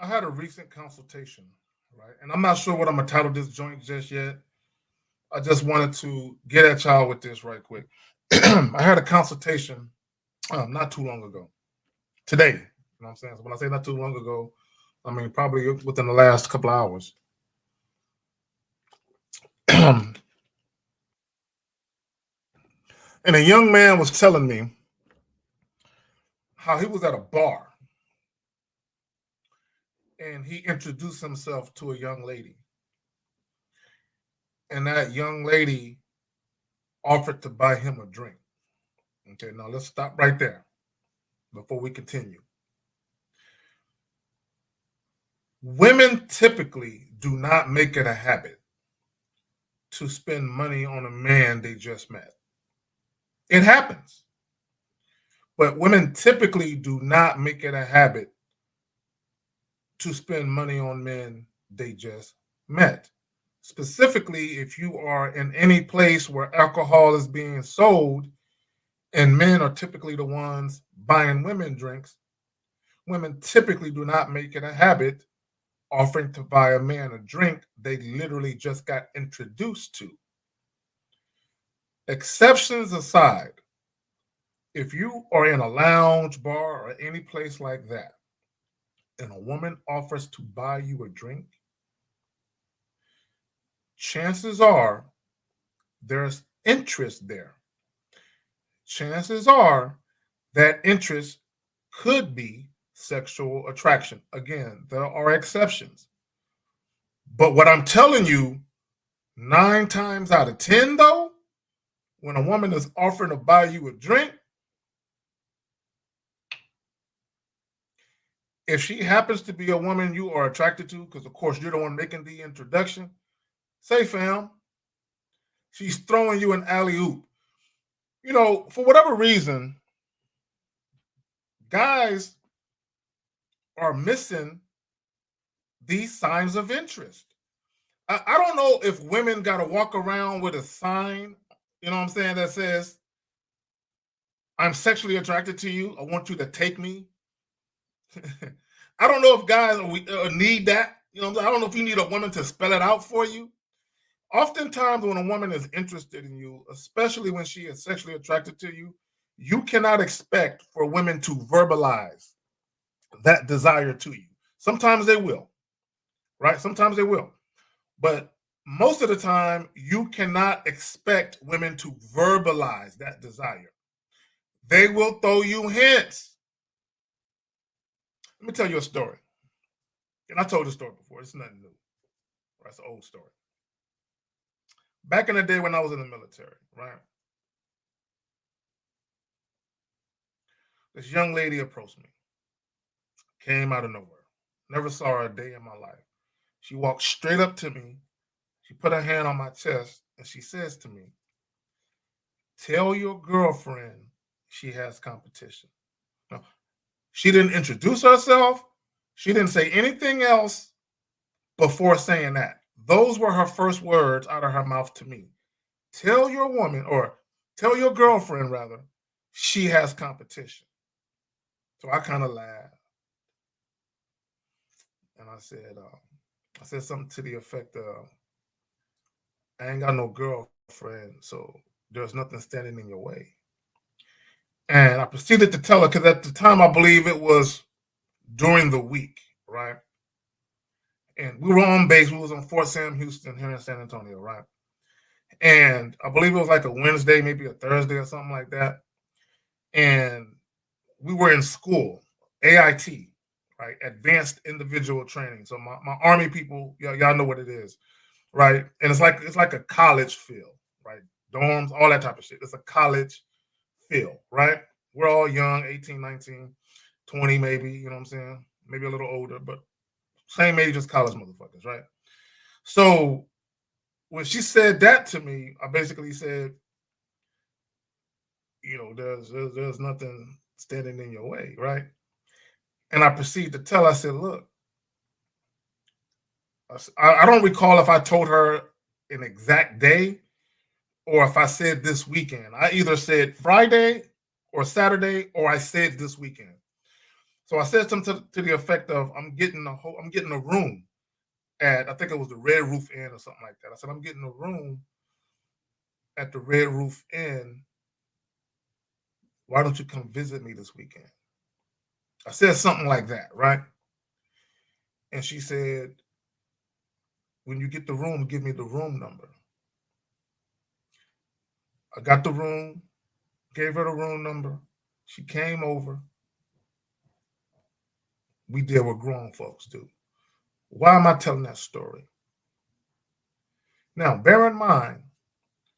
I had a recent consultation, right? And I'm not sure what I'm gonna title this joint just yet. I just wanted to get at y'all with this right quick. I had a consultation not too long ago. Today, you know what I'm saying? So when I say not too long ago, I mean probably within the last couple of hours. And a young man was telling me how he was at a bar and he introduced himself to a young lady. And that young lady offered to buy him a drink. Okay, now let's stop right there before we continue. Women typically do not make it a habit to spend money on a man they just met. It happens, but women typically do not make it a habit to spend money on men they just met. Specifically, if you are in any place where alcohol is being sold and men are typically the ones buying women drinks, women typically do not make it a habit offering to buy a man a drink they literally just got introduced to. Exceptions aside, if you are in a lounge, bar, or any place like that, and a woman offers to buy you a drink, chances are there's interest there. Chances are that interest could be sexual attraction. Again, there are exceptions. But what I'm telling you, 9 times out of 10, though, when a woman is offering to buy you a drink, if she happens to be a woman you are attracted to, because of course you're the one making the introduction, say, fam, she's throwing you an alley oop. You know, for whatever reason, guys are missing these signs of interest. I don't know if women got to walk around with a sign, you know what I'm saying, that says, I'm sexually attracted to you. I want you to take me. I don't know if guys need that. You know, I don't know if you need a woman to spell it out for you. Oftentimes, when a woman is interested in you, especially when she is sexually attracted to you, you cannot expect for women to verbalize that desire to you. Sometimes they will, right? Sometimes they will. But most of the time, you cannot expect women to verbalize that desire. They will throw you hints. Let me tell you a story. And I told the story before. It's nothing new. Right? It's an old story. Back in the day when I was in the military, right? This young lady approached me. Came out of nowhere. Never saw her a day in my life. She walked straight up to me. She put her hand on my chest and she says to me, tell your girlfriend she has competition. Now, she didn't introduce herself. She didn't say anything else before saying that. Those were her first words out of her mouth to me. Tell your woman, or tell your girlfriend rather, she has competition. So I kind of laughed. And I said something to the effect of, I ain't got no girlfriend, so there's nothing standing in your way. And I proceeded to tell her, because at the time I believe it was during the week, right? And we were on base. We was on Fort Sam Houston here in San Antonio, right? And I believe it was like a Wednesday, maybe a Thursday or something like that. And we were in school, AIT, right? Advanced Individual Training. So my Army people, y'all know what it is, right? And it's like a college feel, right? Dorms, all that type of shit. It's a college feel, right? We're all young, 18, 19, 20 maybe, you know what I'm saying? Maybe a little older, but same age as college motherfuckers, right? So when she said that to me, I basically said, you know, there's nothing standing in your way, right? And I proceeded to tell, I said, look, I don't recall if I told her an exact day or if I said this weekend. I either said Friday or Saturday or I said this weekend. So I said something to the effect of, I'm getting a room at, I think it was the Red Roof Inn or something like that. I said, I'm getting a room at the Red Roof Inn. Why don't you come visit me this weekend? I said something like that, right? And she said, when you get the room, give me the room number. I got the room, gave her the room number. She came over. We did what grown folks do. Why am I telling that story? Now, bear in mind,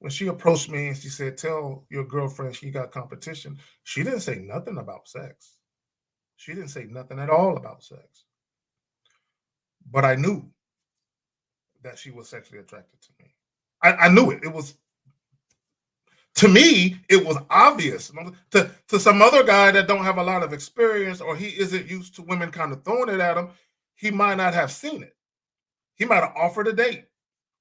when she approached me and she said, tell your girlfriend she got competition, she didn't say nothing about sex. She didn't say nothing at all about sex. But I knew that she was sexually attracted to me. I knew it. It was, to me, it was obvious. To some other guy that don't have a lot of experience, or he isn't used to women kind of throwing it at him, he might not have seen it. He might have offered a date.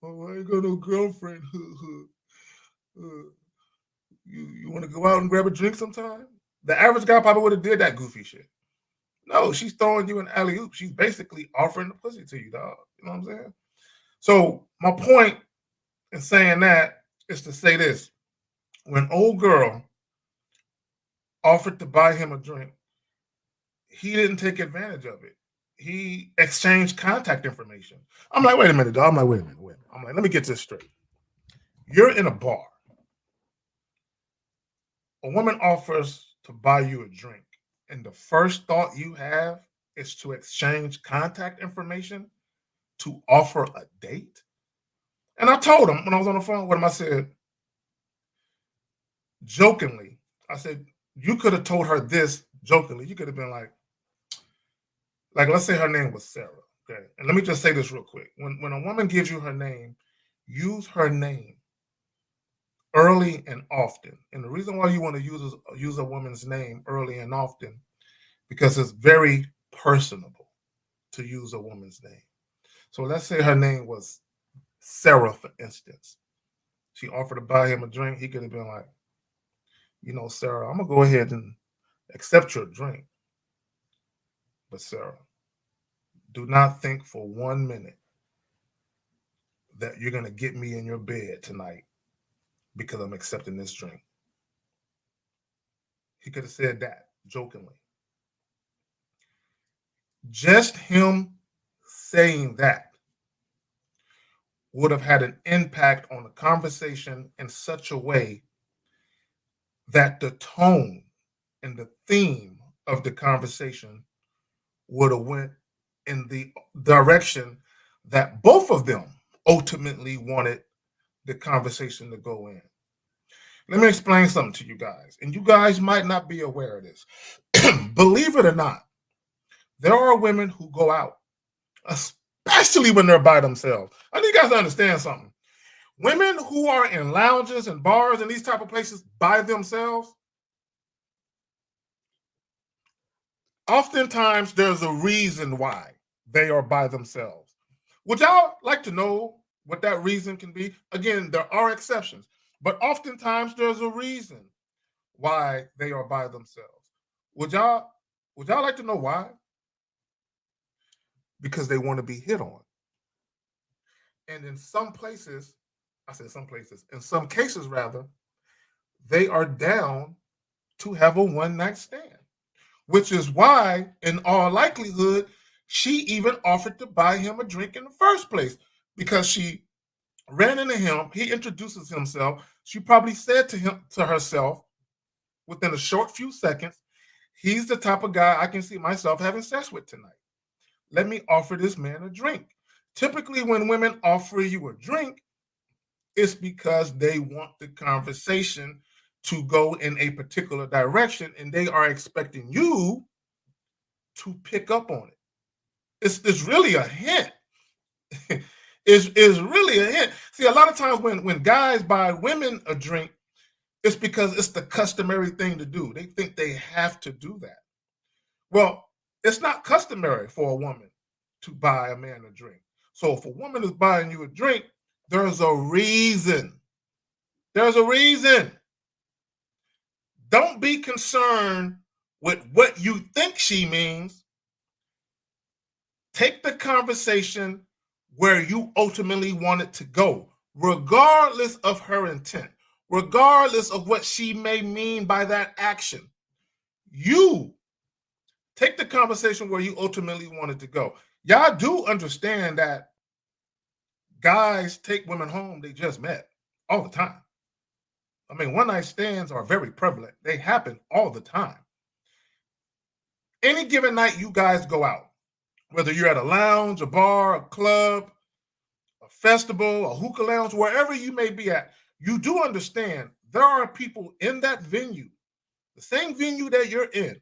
Oh, I ain't got no girlfriend. You want to go out and grab a drink sometime? The average guy probably would have did that goofy shit. No, she's throwing you an alley-oop. She's basically offering the pussy to you, dog. You know what I'm saying? So my point in saying that is to say this. When old girl offered to buy him a drink, he didn't take advantage of it. He exchanged contact information. I'm like, wait a minute, dog. I'm like, wait a minute. I'm like, let me get this straight. You're in a bar. A woman offers to buy you a drink, and the first thought you have is to exchange contact information to offer a date. And I told him when I was on the phone with him, I said, jokingly, I said, you could have told her this jokingly. You could have been like, let's say her name was Sarah. Okay. And let me just say this real quick. When a woman gives you her name, use her name early and often. And the reason why you want to use a woman's name early and often, because it's very personable to use a woman's name. So let's say her name was Sarah, for instance. She offered to buy him a drink. He could have been like, Sarah, I'm going to go ahead and accept your drink. But Sarah, do not think for 1 minute that you're going to get me in your bed tonight because I'm accepting this drink. He could have said that jokingly. Just him saying that would have had an impact on the conversation in such a way that the tone and the theme of the conversation would have went in the direction that both of them ultimately wanted the conversation to go in. Let me explain something to you guys, and you guys might not be aware of this. Believe it or not, there are women who go out, especially when they're by themselves. I need you guys to understand something. Women who are in lounges and bars and these type of places by themselves, oftentimes there's a reason why they are by themselves. Would y'all like to know what that reason can be? Again, there are exceptions, but oftentimes there's a reason why they are by themselves. Would y'all like to know why? Because they want to be hit on. And in some places, in some cases rather, they are down to have a one-night stand, which is why, in all likelihood, she even offered to buy him a drink in the first place, because she ran into him. He introduces himself. She probably said to herself within a short few seconds, he's the type of guy I can see myself having sex with tonight. Let me offer this man a drink. Typically, when women offer you a drink, it's because they want the conversation to go in a particular direction, and they are expecting you to pick up on it. It's really a hint. It's really a hint. See, a lot of times when guys buy women a drink, it's because it's the customary thing to do. They think they have to do that. Well, it's not customary for a woman to buy a man a drink. So if a woman is buying you a drink, there's a reason. There's a reason. Don't be concerned with what you think she means. Take the conversation where you ultimately want it to go, regardless of her intent, regardless of what she may mean by that action. You take the conversation where you ultimately want it to go. Y'all do understand that guys take women home they just met all the time. I mean, one night stands are very prevalent. They happen all the time. Any given night you guys go out, whether you're at a lounge, a bar, a club, a festival, a hookah lounge, wherever you may be at, you do understand there are people in that venue, the same venue that you're in,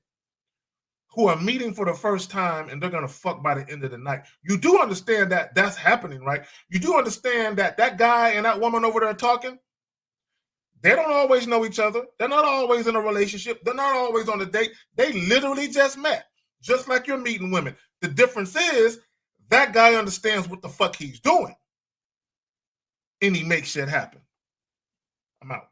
who are meeting for the first time and they're going to fuck by the end of the night. You do understand that that's happening, right? You do understand that that guy and that woman over there talking, they don't always know each other. They're not always in a relationship. They're not always on a date. They literally just met, just like you're meeting women. The difference is that guy understands what the fuck he's doing and he makes shit happen. I'm out.